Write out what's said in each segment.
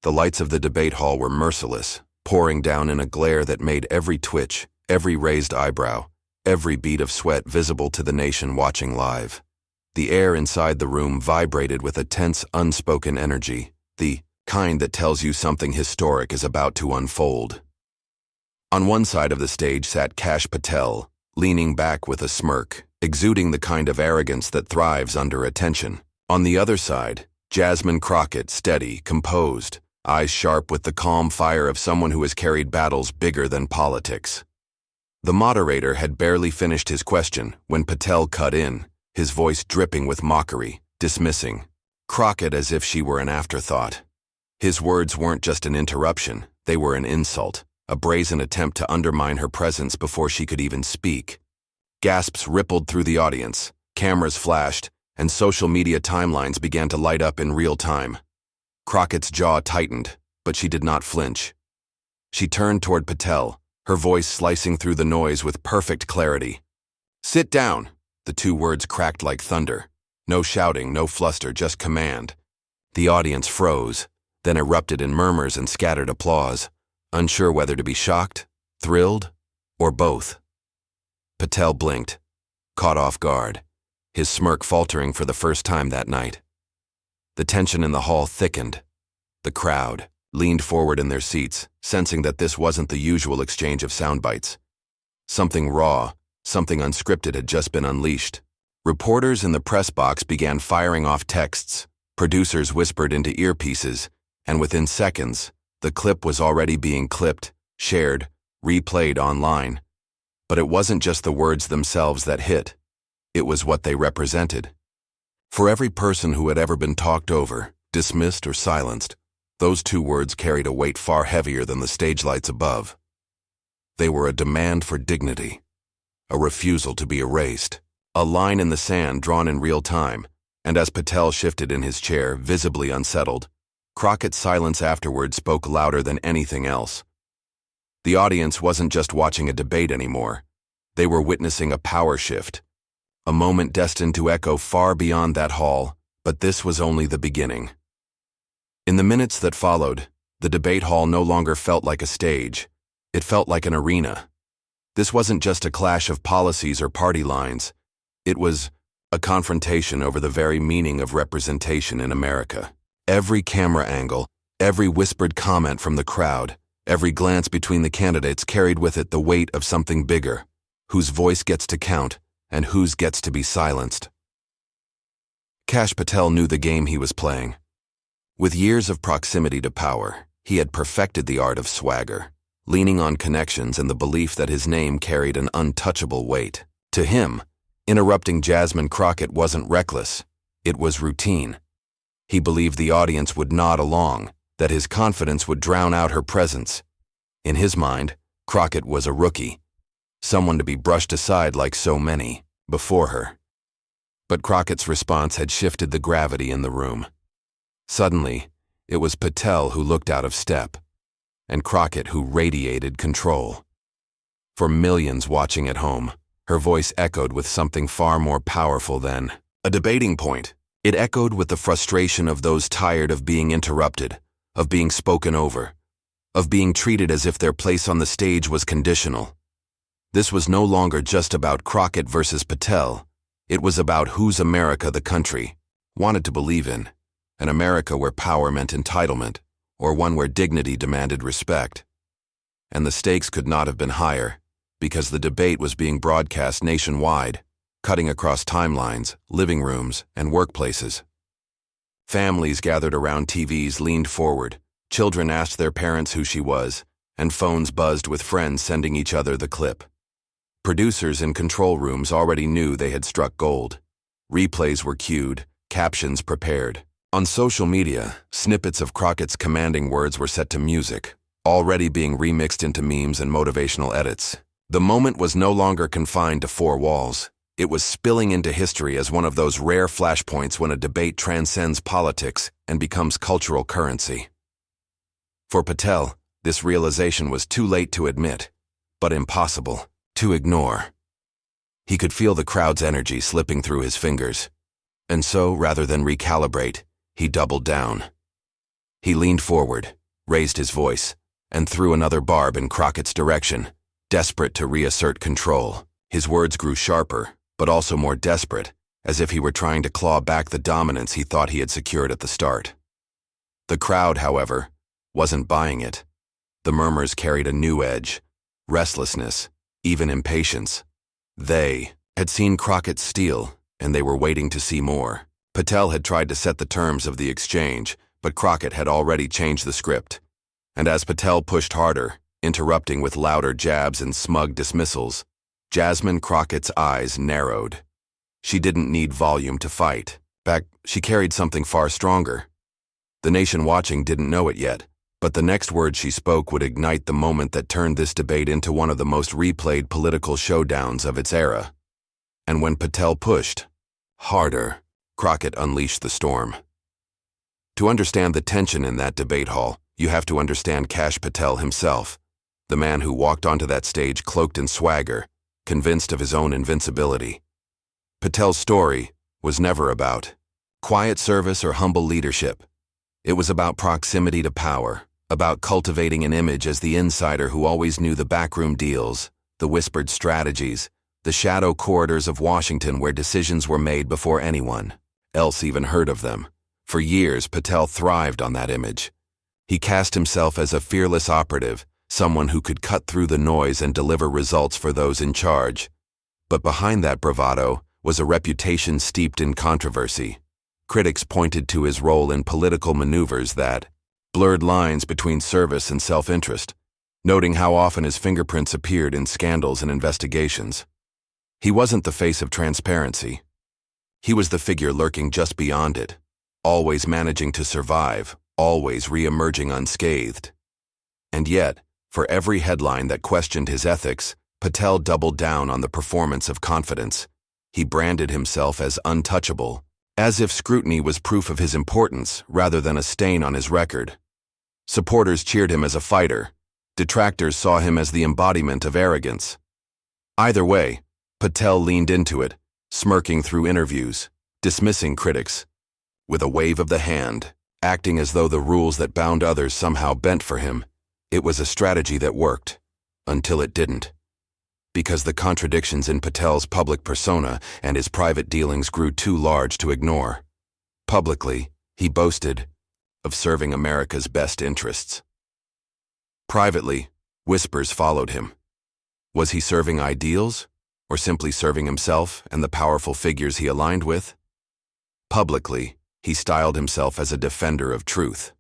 The lights of the debate hall were merciless, pouring down in a glare that made every twitch, every raised eyebrow, every bead of sweat visible to the nation watching live. The air inside the room vibrated with a tense, unspoken energy, the kind that tells you something historic is about to unfold. On one side of the stage sat Kash Patel, leaning back with a smirk, exuding the kind of arrogance that thrives under attention. On the other side, Jasmine Crockett, steady, composed, eyes sharp with the calm fire of someone who has carried battles bigger than politics. The moderator had barely finished his question when Patel cut in, his voice dripping with mockery, dismissing Crockett as if she were an afterthought. His words weren't just an interruption, they were an insult, a brazen attempt to undermine her presence before she could even speak. Gasps rippled through the audience, cameras flashed, and social media timelines began to light up in real time. Crockett's jaw tightened, but she did not flinch. She turned toward Patel, her voice slicing through the noise with perfect clarity. "Sit down!" The two words cracked like thunder. No shouting, no fluster, just command. The audience froze, then erupted in murmurs and scattered applause, unsure whether to be shocked, thrilled, or both. Patel blinked, caught off guard, his smirk faltering for the first time that night. The tension in the hall thickened. The crowd leaned forward in their seats, sensing that this wasn't the usual exchange of sound bites. Something raw, something unscripted had just been unleashed. Reporters in the press box began firing off texts, producers whispered into earpieces, and within seconds, the clip was already being clipped, shared, replayed online. But it wasn't just the words themselves that hit. It was what they represented. For every person who had ever been talked over, dismissed or silenced, those two words carried a weight far heavier than the stage lights above. They were a demand for dignity, a refusal to be erased, a line in the sand drawn in real time, and as Patel shifted in his chair, visibly unsettled, Crockett's silence afterward spoke louder than anything else. The audience wasn't just watching a debate anymore. They were witnessing a power shift, a moment destined to echo far beyond that hall, but this was only the beginning. In the minutes that followed, the debate hall no longer felt like a stage. It felt like an arena. This wasn't just a clash of policies or party lines. It was a confrontation over the very meaning of representation in America. Every camera angle, every whispered comment from the crowd, every glance between the candidates carried with it the weight of something bigger, whose voice gets to count and whose gets to be silenced. Kash Patel knew the game he was playing. With years of proximity to power, he had perfected the art of swagger, leaning on connections and the belief that his name carried an untouchable weight. To him, interrupting Jasmine Crockett wasn't reckless, it was routine. He believed the audience would nod along, that his confidence would drown out her presence. In his mind, Crockett was a rookie, someone to be brushed aside like so many before her. But Crockett's response had shifted the gravity in the room. Suddenly, it was Patel who looked out of step, and Crockett who radiated control. For millions watching at home, her voice echoed with something far more powerful than a debating point. It echoed with the frustration of those tired of being interrupted, of being spoken over, of being treated as if their place on the stage was conditional. This was no longer just about Crockett versus Patel. It was about whose America the country wanted to believe in, an America where power meant entitlement, or one where dignity demanded respect. And the stakes could not have been higher, because the debate was being broadcast nationwide, cutting across timelines, living rooms, and workplaces. Families gathered around TVs leaned forward, children asked their parents who she was, and phones buzzed with friends sending each other the clip. Producers in control rooms already knew they had struck gold. Replays were queued, captions prepared. On social media, snippets of Crockett's commanding words were set to music, already being remixed into memes and motivational edits. The moment was no longer confined to four walls. It was spilling into history as one of those rare flashpoints when a debate transcends politics and becomes cultural currency. For Patel, this realization was too late to admit, but impossible to ignore. He could feel the crowd's energy slipping through his fingers, and so, rather than recalibrate, he doubled down. He leaned forward, raised his voice, and threw another barb in Crockett's direction, desperate to reassert control. His words grew sharper, but also more desperate, as if he were trying to claw back the dominance he thought he had secured at the start. The crowd, however, wasn't buying it. The murmurs carried a new edge, restlessness, even impatience. They had seen Crockett steal, and they were waiting to see more. Patel had tried to set the terms of the exchange, but Crockett had already changed the script. And as Patel pushed harder, interrupting with louder jabs and smug dismissals, Jasmine Crockett's eyes narrowed. She didn't need volume to fight. She carried something far stronger. The nation watching didn't know it yet, but the next word she spoke would ignite the moment that turned this debate into one of the most replayed political showdowns of its era. And when Patel pushed harder, Crockett unleashed the storm. To understand the tension in that debate hall, you have to understand Kash Patel himself, the man who walked onto that stage cloaked in swagger, convinced of his own invincibility. Patel's story was never about quiet service or humble leadership. It was about proximity to power, about cultivating an image as the insider who always knew the backroom deals, the whispered strategies, the shadow corridors of Washington where decisions were made before anyone else even heard of them. For years, Patel thrived on that image. He cast himself as a fearless operative, someone who could cut through the noise and deliver results for those in charge. But behind that bravado was a reputation steeped in controversy. Critics pointed to his role in political maneuvers that blurred lines between service and self-interest, noting how often his fingerprints appeared in scandals and investigations. He wasn't the face of transparency. He was the figure lurking just beyond it, always managing to survive, always re-emerging unscathed. And yet, for every headline that questioned his ethics, Patel doubled down on the performance of confidence. He branded himself as untouchable, as if scrutiny was proof of his importance rather than a stain on his record. Supporters cheered him as a fighter. Detractors saw him as the embodiment of arrogance. Either way, Patel leaned into it, smirking through interviews, dismissing critics. With a wave of the hand, acting as though the rules that bound others somehow bent for him, it was a strategy that worked, until it didn't. Because the contradictions in Patel's public persona and his private dealings grew too large to ignore. Publicly, he boasted of serving America's best interests. Privately, whispers followed him. Was he serving ideals, or simply serving himself and the powerful figures he aligned with? Publicly, he styled himself as a defender of truth.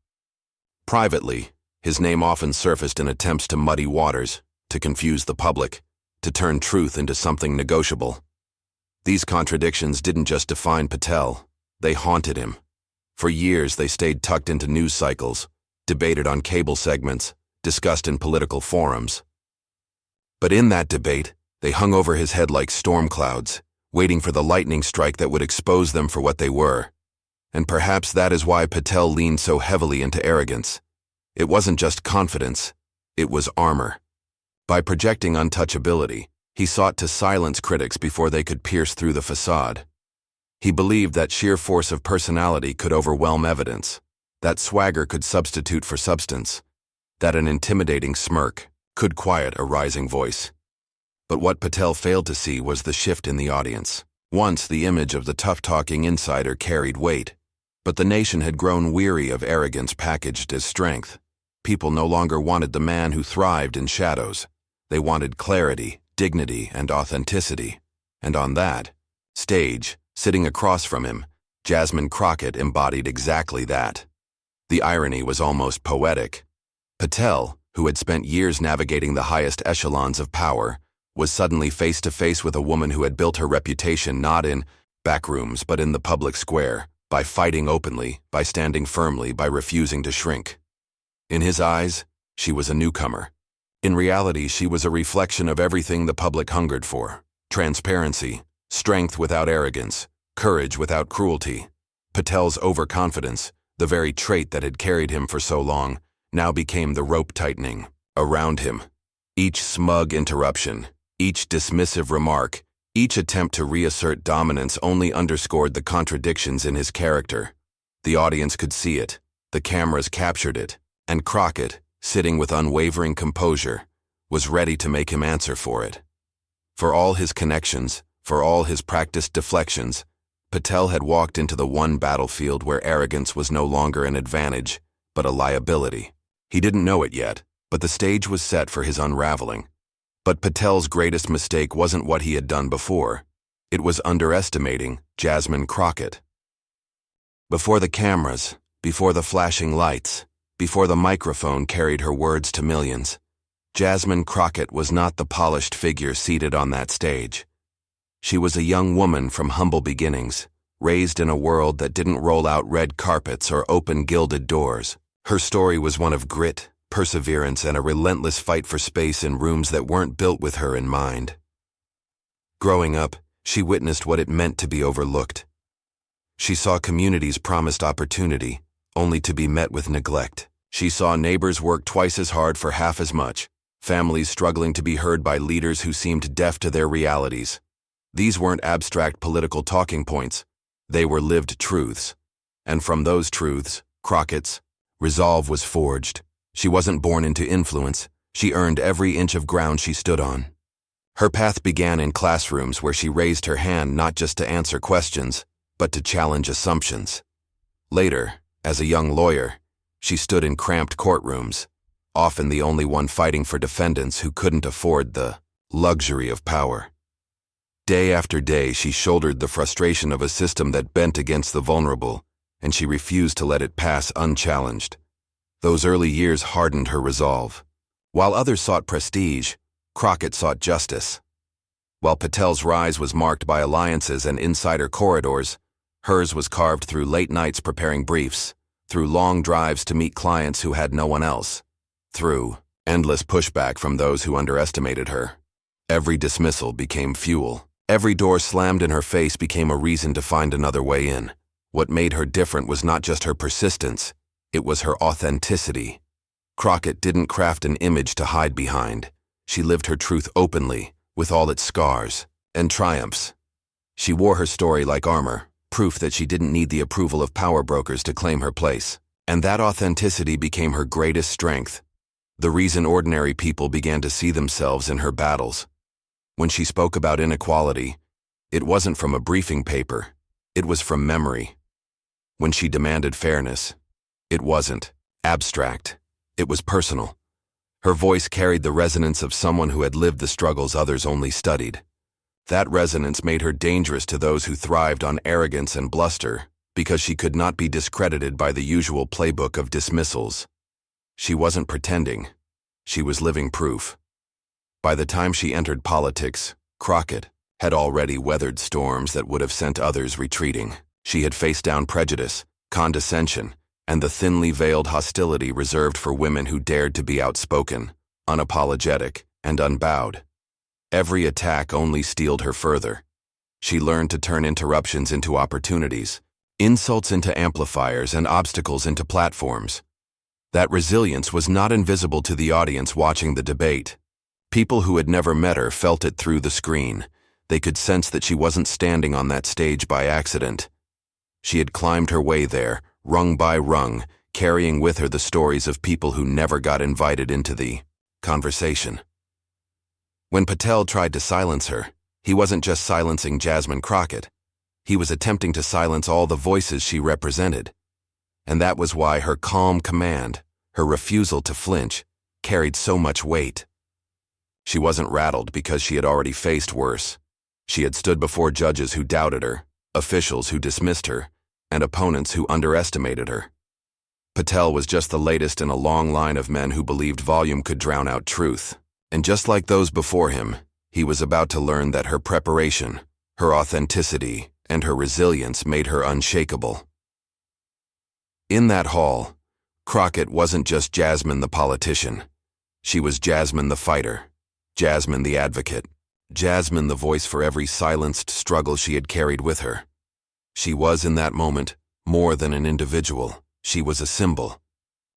Privately, his name often surfaced in attempts to muddy waters, to confuse the public, to turn truth into something negotiable. These contradictions didn't just define Patel, they haunted him. For years they stayed tucked into news cycles, debated on cable segments, discussed in political forums. But in that debate, they hung over his head like storm clouds, waiting for the lightning strike that would expose them for what they were. And perhaps that is why Patel leaned so heavily into arrogance. It wasn't just confidence, it was armor. By projecting untouchability, he sought to silence critics before they could pierce through the facade. He believed that sheer force of personality could overwhelm evidence, that swagger could substitute for substance, that an intimidating smirk could quiet a rising voice. But what Patel failed to see was the shift in the audience. Once the image of the tough-talking insider carried weight, but the nation had grown weary of arrogance packaged as strength. People no longer wanted the man who thrived in shadows. They wanted clarity, dignity, and authenticity. And on that stage, sitting across from him, Jasmine Crockett embodied exactly that. The irony was almost poetic. Patel, who had spent years navigating the highest echelons of power, was suddenly face to face with a woman who had built her reputation not in backrooms but in the public square, by fighting openly, by standing firmly, by refusing to shrink. In his eyes, she was a newcomer. In reality, she was a reflection of everything the public hungered for: transparency, strength without arrogance, courage without cruelty. Patel's overconfidence, the very trait that had carried him for so long, now became the rope tightening around him. Each smug interruption, each dismissive remark, each attempt to reassert dominance only underscored the contradictions in his character. The audience could see it. The cameras captured it, and Crockett, sitting with unwavering composure, was ready to make him answer for it. For all his connections, for all his practiced deflections, Patel had walked into the one battlefield where arrogance was no longer an advantage, but a liability. He didn't know it yet, but the stage was set for his unraveling. But Patel's greatest mistake wasn't what he had done before. It was underestimating Jasmine Crockett. Before the cameras, before the flashing lights, before the microphone carried her words to millions, Jasmine Crockett was not the polished figure seated on that stage. She was a young woman from humble beginnings, raised in a world that didn't roll out red carpets or open gilded doors. Her story was one of grit, perseverance, and a relentless fight for space in rooms that weren't built with her in mind. Growing up, she witnessed what it meant to be overlooked. She saw communities promised opportunity, only to be met with neglect. She saw neighbors work twice as hard for half as much, families struggling to be heard by leaders who seemed deaf to their realities. These weren't abstract political talking points. They were lived truths. And from those truths, Crockett's resolve was forged. She wasn't born into influence. She earned every inch of ground she stood on. Her path began in classrooms where she raised her hand not just to answer questions, but to challenge assumptions. Later, as a young lawyer, she stood in cramped courtrooms, often the only one fighting for defendants who couldn't afford the luxury of power. Day after day, she shouldered the frustration of a system that bent against the vulnerable, and she refused to let it pass unchallenged. Those early years hardened her resolve. While others sought prestige, Crockett sought justice. While Patel's rise was marked by alliances and insider corridors, hers was carved through late nights preparing briefs, through long drives to meet clients who had no one else, through endless pushback from those who underestimated her. Every dismissal became fuel. Every door slammed in her face became a reason to find another way in. What made her different was not just her persistence, it was her authenticity. Crockett didn't craft an image to hide behind. She lived her truth openly, with all its scars and triumphs. She wore her story like armor, proof that she didn't need the approval of power brokers to claim her place. And that authenticity became her greatest strength, the reason ordinary people began to see themselves in her battles. When she spoke about inequality, it wasn't from a briefing paper, it was from memory. When she demanded fairness, it wasn't abstract, it was personal. Her voice carried the resonance of someone who had lived the struggles others only studied. That resonance made her dangerous to those who thrived on arrogance and bluster, because she could not be discredited by the usual playbook of dismissals. She wasn't pretending, she was living proof. By the time she entered politics, Crockett had already weathered storms that would have sent others retreating. She had faced down prejudice, condescension, and the thinly veiled hostility reserved for women who dared to be outspoken, unapologetic, and unbowed. Every attack only steeled her further. She learned to turn interruptions into opportunities, insults into amplifiers, and obstacles into platforms. That resilience was not invisible to the audience watching the debate. People who had never met her felt it through the screen. They could sense that she wasn't standing on that stage by accident. She had climbed her way there, rung by rung, carrying with her the stories of people who never got invited into the conversation. When Patel tried to silence her, he wasn't just silencing Jasmine Crockett. He was attempting to silence all the voices she represented. And that was why her calm command, her refusal to flinch, carried so much weight. She wasn't rattled because she had already faced worse. She had stood before judges who doubted her, officials who dismissed her, and opponents who underestimated her. Patel was just the latest in a long line of men who believed volume could drown out truth. And just like those before him, he was about to learn that her preparation, her authenticity, and her resilience made her unshakable. In that hall, Crockett wasn't just Jasmine the politician. She was Jasmine the fighter, Jasmine the advocate, Jasmine the voice for every silenced struggle she had carried with her. She was, in that moment, more than an individual. She was a symbol.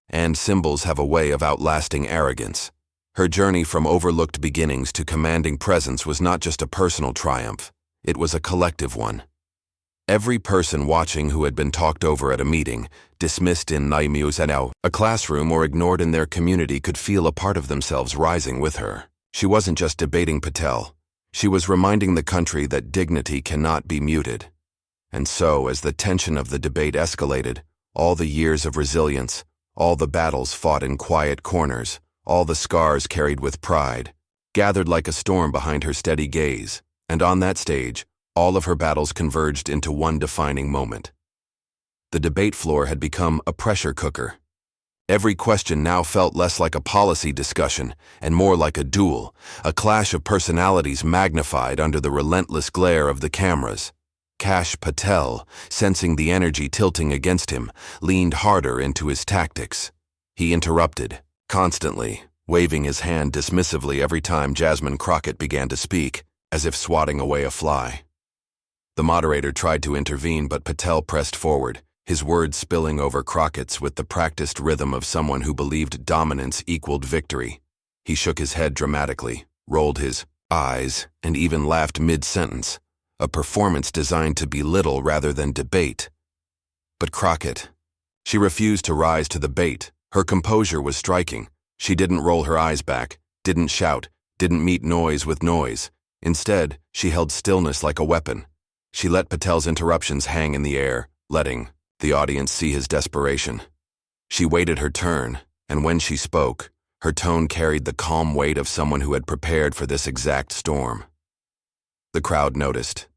And symbols have a way of outlasting arrogance. Her journey from overlooked beginnings to commanding presence was not just a personal triumph, it was a collective one. Every person watching who had been talked over at a meeting, dismissed in a classroom or ignored in their community could feel a part of themselves rising with her. She wasn't just debating Patel. She was reminding the country that dignity cannot be muted. And so, as the tension of the debate escalated, all the years of resilience, all the battles fought in quiet corners, all the scars carried with pride, gathered like a storm behind her steady gaze, and on that stage, all of her battles converged into one defining moment. The debate floor had become a pressure cooker. Every question now felt less like a policy discussion and more like a duel, a clash of personalities magnified under the relentless glare of the cameras. Kash Patel, sensing the energy tilting against him, leaned harder into his tactics. He interrupted, constantly, waving his hand dismissively every time Jasmine Crockett began to speak, as if swatting away a fly. The moderator tried to intervene, but Patel pressed forward, his words spilling over Crockett's with the practiced rhythm of someone who believed dominance equaled victory. He shook his head dramatically, rolled his eyes, and even laughed mid-sentence, a performance designed to belittle rather than debate. But Crockett, she refused to rise to the bait. Her composure was striking. She didn't roll her eyes back, didn't shout, didn't meet noise with noise. Instead, she held stillness like a weapon. She let Patel's interruptions hang in the air, letting the audience see his desperation. She waited her turn, and when she spoke, her tone carried the calm weight of someone who had prepared for this exact storm. The crowd noticed.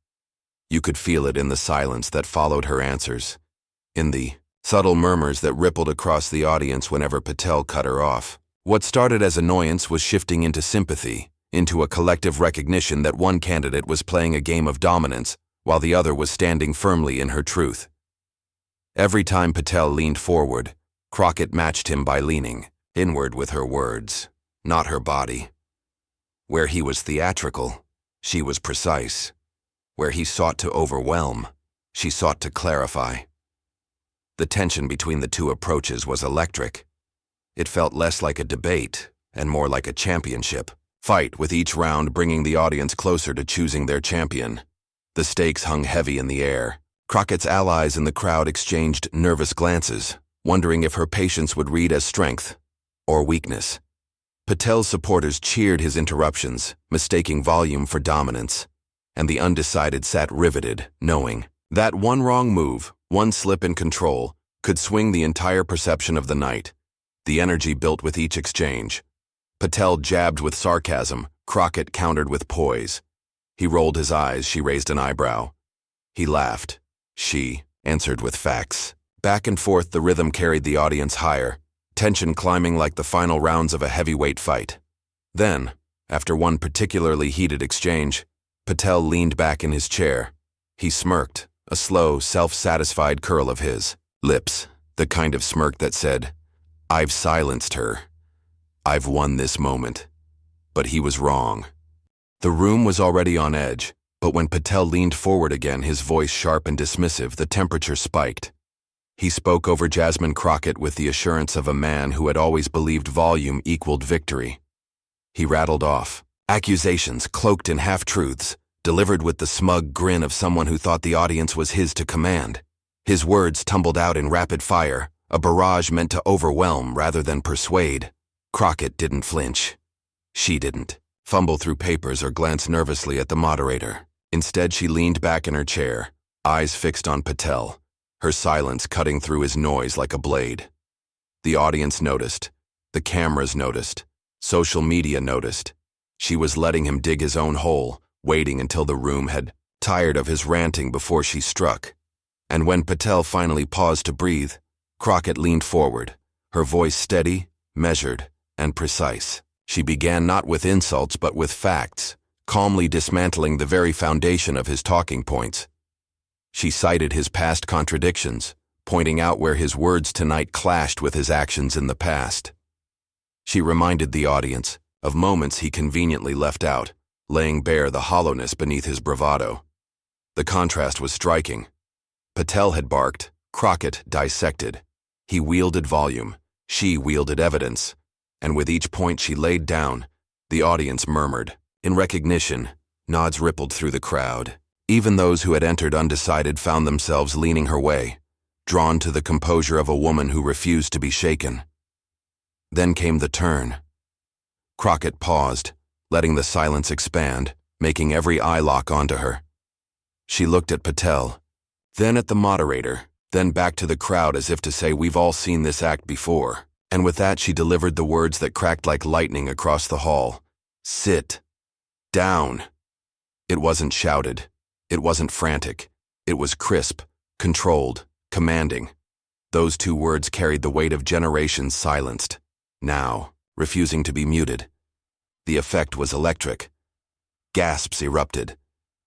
You could feel it in the silence that followed her answers, in the subtle murmurs that rippled across the audience whenever Patel cut her off. What started as annoyance was shifting into sympathy, into a collective recognition that one candidate was playing a game of dominance, while the other was standing firmly in her truth. Every time Patel leaned forward, Crockett matched him by leaning inward with her words, not her body. Where he was theatrical, she was precise. Where he sought to overwhelm, she sought to clarify. The tension between the two approaches was electric. It felt less like a debate and more like a championship fight, with each round bringing the audience closer to choosing their champion. The stakes hung heavy in the air. Crockett's allies in the crowd exchanged nervous glances, wondering if her patience would read as strength or weakness. Patel's supporters cheered his interruptions, mistaking volume for dominance, and the undecided sat riveted, knowing that one wrong move, one slip in control, could swing the entire perception of the night. The energy built with each exchange. Patel jabbed with sarcasm, Crockett countered with poise. He rolled his eyes, she raised an eyebrow. He laughed. She answered with facts. Back and forth the rhythm carried the audience higher, tension climbing like the final rounds of a heavyweight fight. Then, after one particularly heated exchange, Patel leaned back in his chair. He smirked, a slow, self-satisfied curl of his lips, the kind of smirk that said, "I've silenced her. I've won this moment." But he was wrong. The room was already on edge, but when Patel leaned forward again, his voice sharp and dismissive, the temperature spiked. He spoke over Jasmine Crockett with the assurance of a man who had always believed volume equaled victory. He rattled off accusations cloaked in half-truths, delivered with the smug grin of someone who thought the audience was his to command. His words tumbled out in rapid fire, a barrage meant to overwhelm rather than persuade. Crockett didn't flinch. She didn't fumble through papers or glance nervously at the moderator. Instead, she leaned back in her chair, eyes fixed on Patel, her silence cutting through his noise like a blade. The audience noticed. The cameras noticed. Social media noticed. She was letting him dig his own hole, waiting until the room had tired of his ranting before she struck. And when Patel finally paused to breathe, Crockett leaned forward, her voice steady, measured, and precise. She began not with insults but with facts, calmly dismantling the very foundation of his talking points. She cited his past contradictions, pointing out where his words tonight clashed with his actions in the past. She reminded the audience of moments he conveniently left out, laying bare the hollowness beneath his bravado. The contrast was striking. Patel had barked, Crockett dissected. He wielded volume, she wielded evidence, and with each point she laid down, the audience murmured. In recognition, nods rippled through the crowd. Even those who had entered undecided found themselves leaning her way, drawn to the composure of a woman who refused to be shaken. Then came the turn. Crockett paused, letting the silence expand, making every eye lock onto her. She looked at Patel, then at the moderator, then back to the crowd as if to say, "We've all seen this act before." And with that she delivered the words that cracked like lightning across the hall. "Sit down." It wasn't shouted. It wasn't frantic. It was crisp, controlled, commanding. Those two words carried the weight of generations silenced, now refusing to be muted. The effect was electric. Gasps erupted.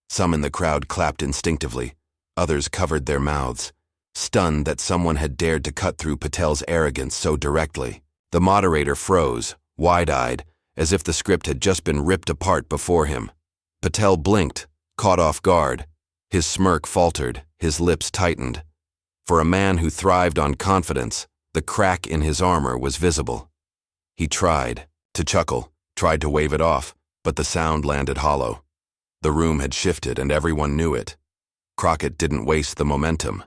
Some in the crowd clapped instinctively. Others covered their mouths, stunned that someone had dared to cut through Patel's arrogance so directly. The moderator froze, wide-eyed, as if the script had just been ripped apart before him. Patel blinked, caught off guard. His smirk faltered, his lips tightened. For a man who thrived on confidence, the crack in his armor was visible. He tried to chuckle, tried to wave it off, but the sound landed hollow. The room had shifted and everyone knew it. Crockett didn't waste the momentum.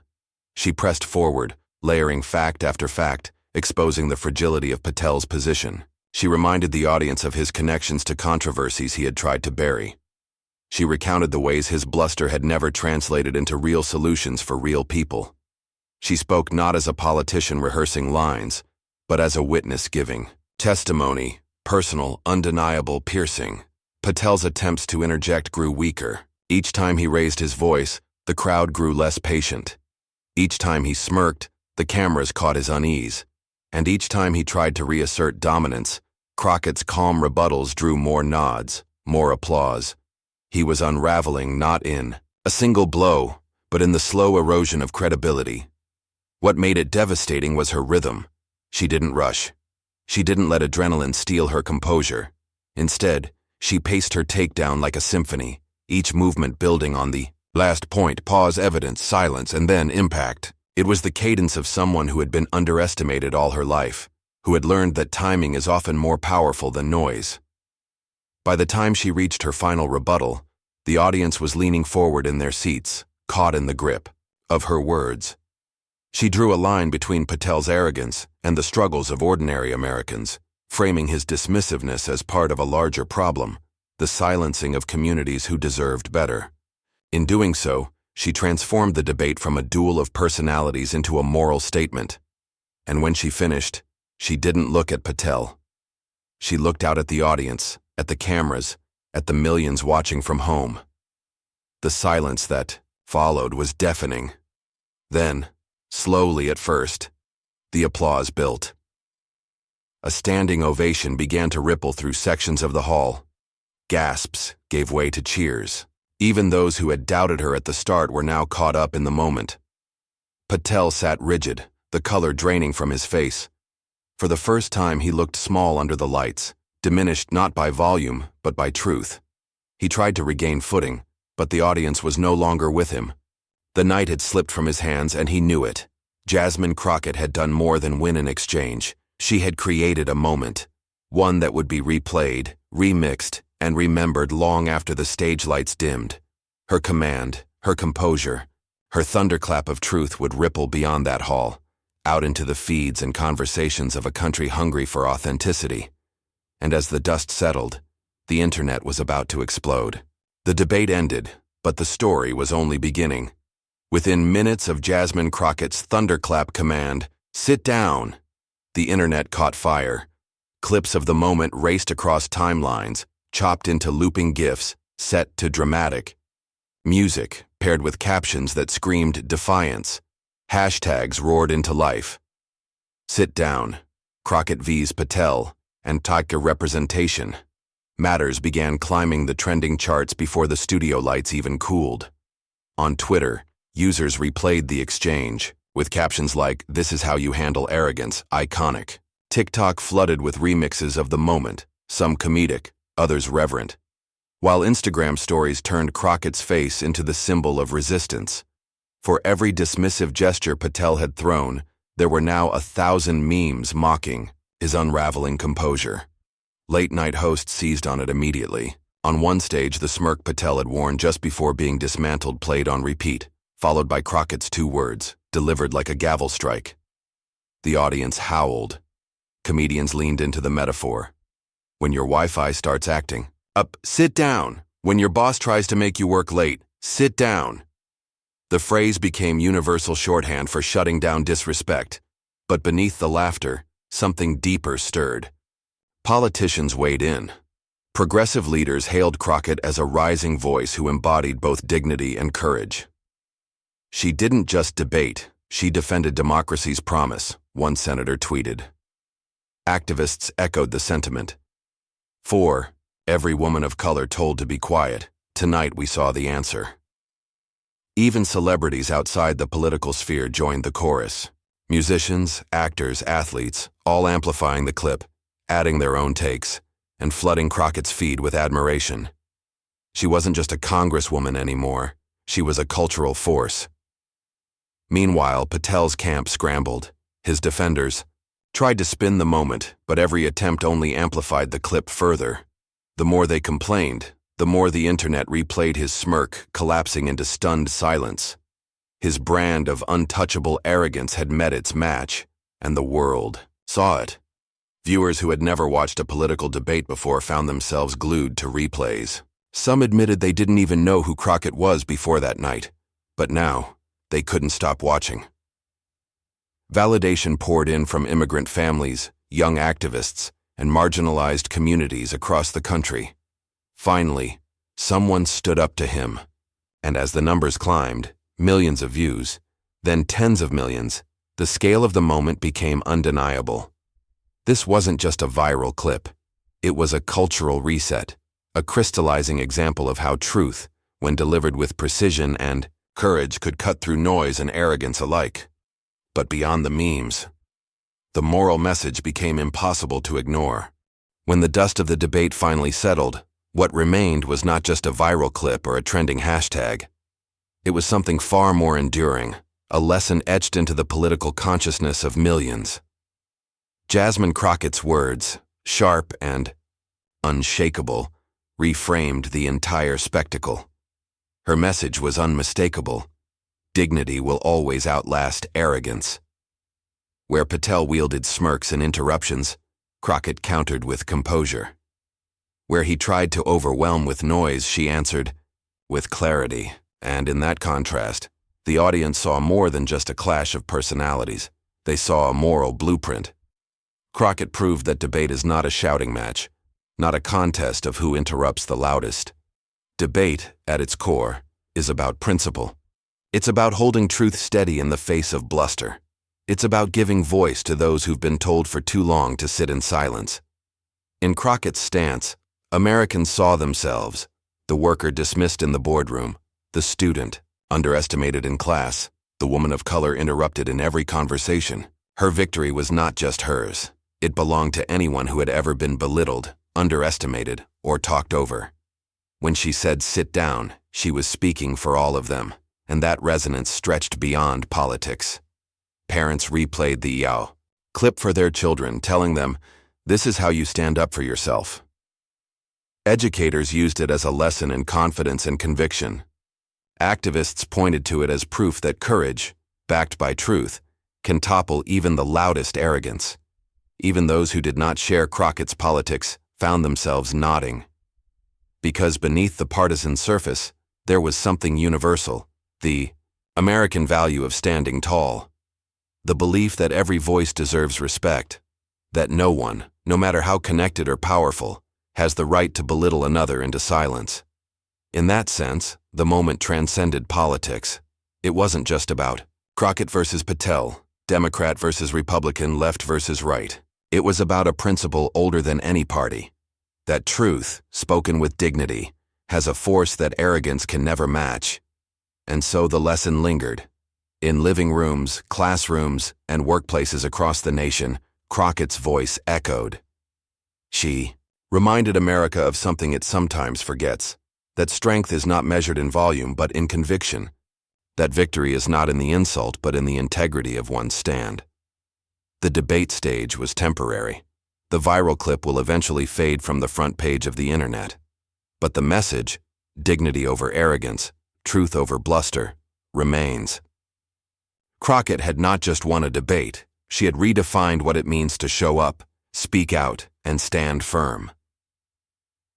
She pressed forward, layering fact after fact, exposing the fragility of Patel's position. She reminded the audience of his connections to controversies he had tried to bury. She recounted the ways his bluster had never translated into real solutions for real people. She spoke not as a politician rehearsing lines, but as a witness giving testimony, personal, undeniable, piercing. Patel's attempts to interject grew weaker. Each time he raised his voice, the crowd grew less patient. Each time he smirked, the cameras caught his unease. And each time he tried to reassert dominance, Crockett's calm rebuttals drew more nods, more applause. He was unraveling not in a single blow, but in the slow erosion of credibility. What made it devastating was her rhythm. She didn't rush. She didn't let adrenaline steal her composure. Instead, she paced her takedown like a symphony, each movement building on the last point, pause, evidence, silence, and then impact. It was the cadence of someone who had been underestimated all her life, who had learned that timing is often more powerful than noise. By the time she reached her final rebuttal, the audience was leaning forward in their seats, caught in the grip of her words. She drew a line between Patel's arrogance and the struggles of ordinary Americans, framing his dismissiveness as part of a larger problem, the silencing of communities who deserved better. In doing so, she transformed the debate from a duel of personalities into a moral statement. And when she finished, she didn't look at Patel. She looked out at the audience, at the cameras, at the millions watching from home. The silence that followed was deafening. Then, slowly at first, the applause built. A standing ovation began to ripple through sections of the hall. Gasps gave way to cheers. Even those who had doubted her at the start were now caught up in the moment. Patel sat rigid, the color draining from his face. For the first time he looked small under the lights, diminished not by volume, but by truth. He tried to regain footing, but the audience was no longer with him. The night had slipped from his hands and he knew it. Jasmine Crockett had done more than win an exchange. She had created a moment, one that would be replayed, remixed, and remembered long after the stage lights dimmed. Her command, her composure, her thunderclap of truth would ripple beyond that hall, out into the feeds and conversations of a country hungry for authenticity. And as the dust settled, the internet was about to explode. The debate ended, but the story was only beginning. Within minutes of Jasmine Crockett's thunderclap command, "Sit down," the internet caught fire. Clips of the moment raced across timelines, chopped into looping GIFs, set to dramatic music, paired with captions that screamed defiance. Hashtags roared into life. Sit down, Crockett vs. Patel, and Tiger representation. Matters began climbing the trending charts before the studio lights even cooled. On Twitter, users replayed the exchange, with captions like, "This is how you handle arrogance, iconic." TikTok flooded with remixes of the moment, some comedic, others reverent, while Instagram stories turned Crockett's face into the symbol of resistance. For every dismissive gesture Patel had thrown, there were now 1,000 memes mocking his unraveling composure. Late-night hosts seized on it immediately. On one stage, the smirk Patel had worn just before being dismantled played on repeat, followed by Crockett's two words, delivered like a gavel strike. The audience howled. Comedians leaned into the metaphor. When your Wi-Fi starts acting up, sit down. When your boss tries to make you work late, sit down. The phrase became universal shorthand for shutting down disrespect, but beneath the laughter, something deeper stirred. Politicians weighed in. Progressive leaders hailed Crockett as a rising voice who embodied both dignity and courage. She didn't just debate, she defended democracy's promise, one senator tweeted. Activists echoed the sentiment. For every woman of color told to be quiet, tonight we saw the answer. Even celebrities outside the political sphere joined the chorus. Musicians, actors, athletes, all amplifying the clip, adding their own takes, and flooding Crockett's feed with admiration. She wasn't just a congresswoman anymore, she was a cultural force. Meanwhile, Patel's camp scrambled. His defenders tried to spin the moment, but every attempt only amplified the clip further. The more they complained, the more the internet replayed his smirk, collapsing into stunned silence. His brand of untouchable arrogance had met its match, and the world saw it. Viewers who had never watched a political debate before found themselves glued to replays. Some admitted they didn't even know who Crockett was before that night, but now they couldn't stop watching. Validation poured in from immigrant families, young activists, and marginalized communities across the country. Finally, someone stood up to him, and as the numbers climbed, millions of views, then tens of millions, the scale of the moment became undeniable. This wasn't just a viral clip. It was a cultural reset, a crystallizing example of how truth, when delivered with precision and courage, could cut through noise and arrogance alike. But beyond the memes, the moral message became impossible to ignore. When the dust of the debate finally settled, what remained was not just a viral clip or a trending hashtag. It was something far more enduring, a lesson etched into the political consciousness of millions. Jasmine Crockett's words, sharp and unshakable, reframed the entire spectacle. Her message was unmistakable. Dignity will always outlast arrogance. Where Patel wielded smirks and interruptions, Crockett countered with composure. Where he tried to overwhelm with noise, she answered with clarity. And in that contrast, the audience saw more than just a clash of personalities. They saw a moral blueprint. Crockett proved that debate is not a shouting match, not a contest of who interrupts the loudest. Debate, at its core, is about principle. It's about holding truth steady in the face of bluster. It's about giving voice to those who've been told for too long to sit in silence. In Crockett's stance, Americans saw themselves, the worker dismissed in the boardroom, the student, underestimated in class, the woman of color interrupted in every conversation. Her victory was not just hers. It belonged to anyone who had ever been belittled, underestimated, or talked over. When she said sit down, she was speaking for all of them, and that resonance stretched beyond politics. Parents replayed the yow clip for their children, telling them, "This is how you stand up for yourself." Educators used it as a lesson in confidence and conviction. Activists pointed to it as proof that courage, backed by truth, can topple even the loudest arrogance. Even those who did not share Crockett's politics found themselves nodding. Because beneath the partisan surface, there was something universal, the American value of standing tall. The belief that every voice deserves respect, that no one, no matter how connected or powerful, has the right to belittle another into silence. In that sense, the moment transcended politics. It wasn't just about Crockett versus Patel, Democrat versus Republican, left versus right. It was about a principle older than any party. That truth, spoken with dignity, has a force that arrogance can never match. And so the lesson lingered. In living rooms, classrooms, and workplaces across the nation, Crockett's voice echoed. She reminded America of something it sometimes forgets, that strength is not measured in volume but in conviction, that victory is not in the insult but in the integrity of one's stand. The debate stage was temporary. The viral clip will eventually fade from the front page of the internet. But the message, dignity over arrogance, truth over bluster, remains. Crockett had not just won a debate, she had redefined what it means to show up, speak out, and stand firm.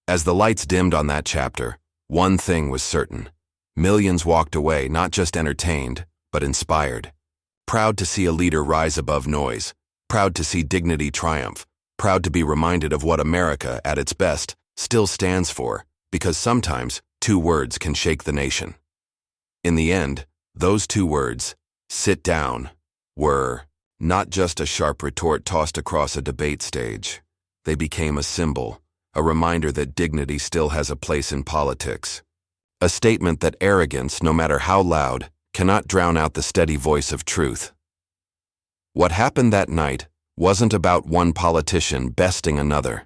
As the lights dimmed on that chapter, one thing was certain. Millions walked away not just entertained, but inspired. Proud to see a leader rise above noise, proud to see dignity triumph, proud to be reminded of what America, at its best, still stands for, because sometimes 2 words can shake the nation. In the end, those 2 words, sit down, were not just a sharp retort tossed across a debate stage. They became a symbol, a reminder that dignity still has a place in politics. A statement that arrogance, no matter how loud, cannot drown out the steady voice of truth. What happened that night wasn't about one politician besting another.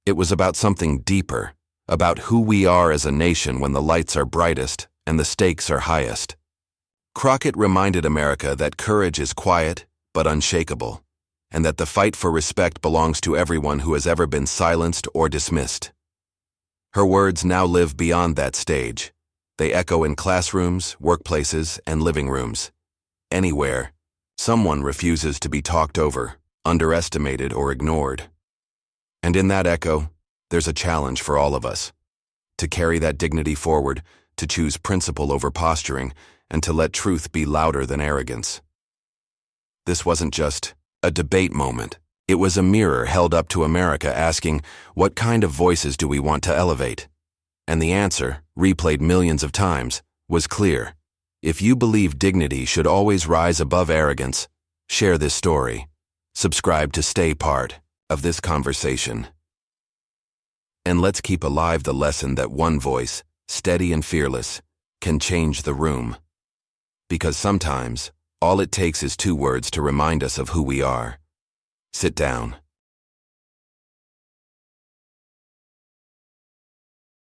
It was about something deeper, about who we are as a nation when the lights are brightest and the stakes are highest. Crockett reminded America that courage is quiet but unshakable, and that the fight for respect belongs to everyone who has ever been silenced or dismissed. Her words now live beyond that stage. They echo in classrooms, workplaces, and living rooms. Anywhere, someone refuses to be talked over, underestimated, or ignored. And in that echo, there's a challenge for all of us. To carry that dignity forward, to choose principle over posturing, and to let truth be louder than arrogance. This wasn't just a debate moment. It was a mirror held up to America asking, what kind of voices do we want to elevate? And the answer, replayed millions of times, was clear. If you believe dignity should always rise above arrogance, share this story. Subscribe to stay part of this conversation. And let's keep alive the lesson that one voice, steady and fearless, can change the room. Because sometimes, all it takes is 2 words to remind us of who we are. Sit down.